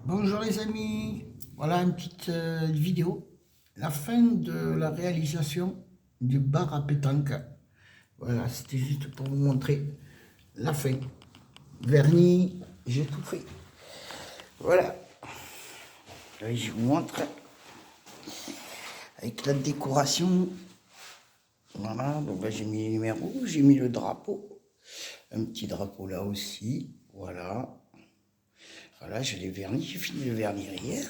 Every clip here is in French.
Bonjour les amis, voilà une petite vidéo, la fin de la réalisation du bar à pétanque. Voilà, c'était juste pour vous montrer la fin. Vernis, j'ai tout fait. Voilà, et je vous montre avec la décoration. Voilà, donc là j'ai mis les numéros, j'ai mis le drapeau, un petit drapeau là aussi, voilà. Voilà, je l'ai verni, j'ai fini le vernir hier.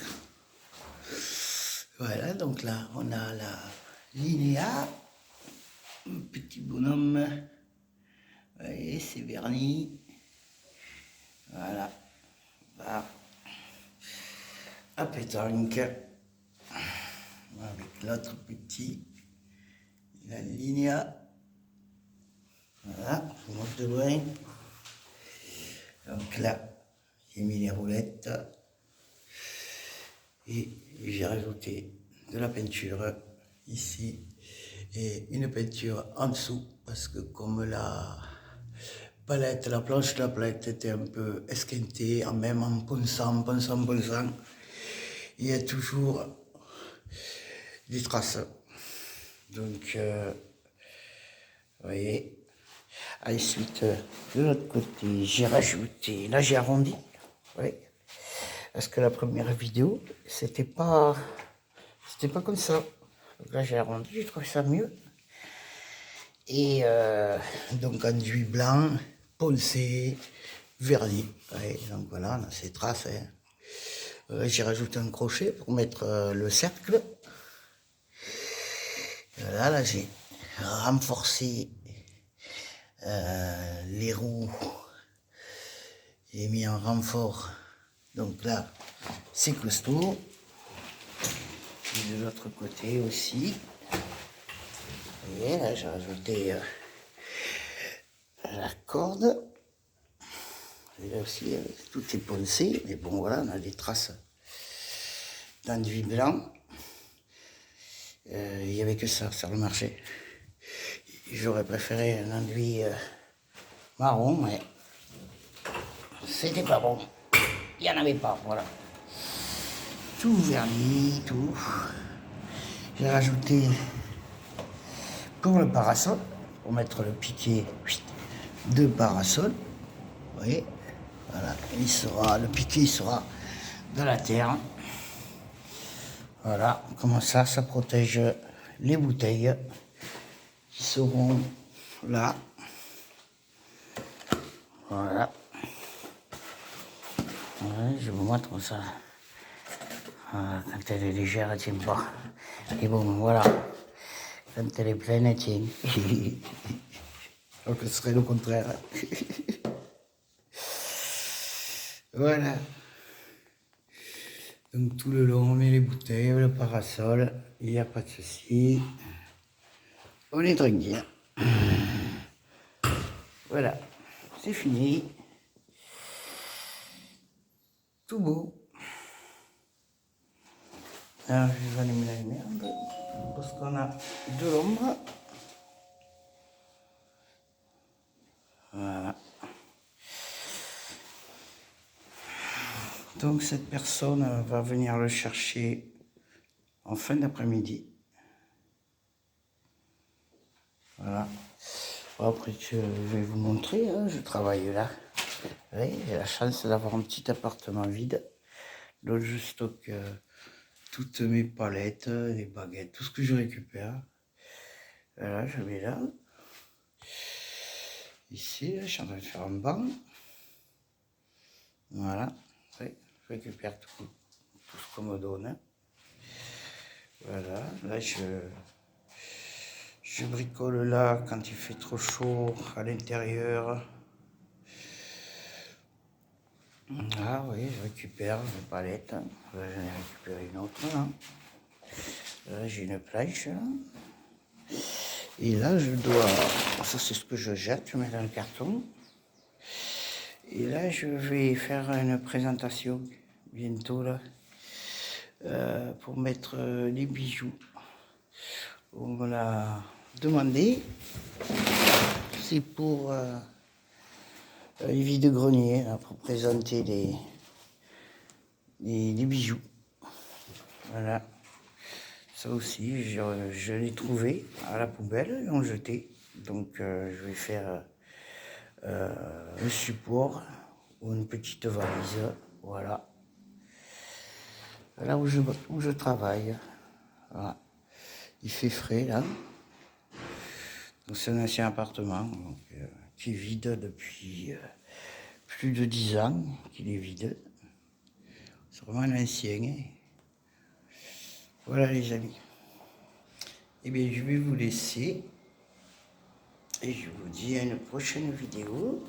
Voilà, donc là, on a la linéa, un petit bonhomme, vous voyez, c'est verni. Voilà, bar à pétanque, avec l'autre petit, la linéa. Voilà, je vous montre de loin. Donc là, j'ai mis les roulettes et j'ai rajouté de la peinture ici et une peinture en dessous parce que comme la planche de la palette était un peu esquintée, même en ponçant, il y a toujours des traces. Donc, vous voyez. Ensuite, de l'autre côté, j'ai rajouté, là j'ai arrondi, oui, parce que la première vidéo, c'était pas comme ça. Donc là j'ai arrondi, je trouve ça mieux. Et donc enduit blanc, poncé, verni. Ouais, donc voilà, on a ces traces. Hein. J'ai rajouté un crochet pour mettre le cercle. Voilà, là j'ai renforcé les roues. J'ai mis un renfort. Donc là, c'est costaud. Et de l'autre côté aussi. Vous voyez, là j'ai rajouté la corde. Et là aussi, tout est poncé, mais bon voilà, on a des traces d'enduit blanc. Il n'y avait que ça sur le marché. J'aurais préféré un enduit marron, mais c'était pas bon. Il n'y en avait pas, voilà. Tout verni, tout. J'ai rajouté pour le parasol, pour mettre le piquet de parasol. Vous voyez, voilà, le piquet sera de la terre. Voilà, comme ça protège les bouteilles qui seront là. Voilà. Ouais, je vous montre ça. Voilà, quand elle est légère, elle tient pas. Et bon, voilà. Quand elle est pleine, elle tient. Donc ce serait le contraire. Voilà. Donc tout le long, on met les bouteilles, le parasol, il n'y a pas de souci. On est tranquille. Voilà, c'est fini. Tout beau. Alors je vais allumer la lumière un peu, parce qu'on a de l'ombre. Voilà. Donc cette personne va venir le chercher en fin d'après-midi. Voilà. Après, je vais vous montrer, hein, je travaille là. Oui, j'ai la chance d'avoir un petit appartement vide. Donc je stocke toutes mes palettes, les baguettes, tout ce que je récupère. Voilà, je mets là. Ici, là, je suis en train de faire un banc. Voilà. Oui, je récupère tout ce qu'on me donne. Hein. Voilà, là je bricole là quand il fait trop chaud à l'intérieur. Ah oui, je récupère mes palettes. Là, j'en ai récupéré une autre. Là, là j'ai une planche. Là. Et là, je dois... Ça, c'est ce que je jette, je mets dans le carton. Et là, je vais faire une présentation bientôt là pour mettre les bijoux. On me l'a demandé. C'est pour les vide-greniers, pour présenter et des bijoux. Voilà. Ça aussi, je l'ai trouvé à la poubelle et on jeté. Donc je vais faire un support ou une petite valise. Voilà. Là où je travaille. Voilà. Il fait frais là. Donc c'est un ancien appartement donc, qui est vide depuis plus de 10 ans qu'il est vide. C'est vraiment un ancien. Hein. Voilà les amis. Eh bien je vais vous laisser. Et je vous dis à une prochaine vidéo.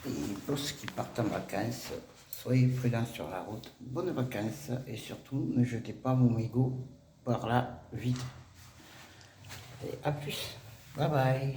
Et pour ceux qui partent en vacances, soyez prudents sur la route. Bonnes vacances et surtout ne jetez pas vos mégots par la vitre. Et à plus. Bye bye.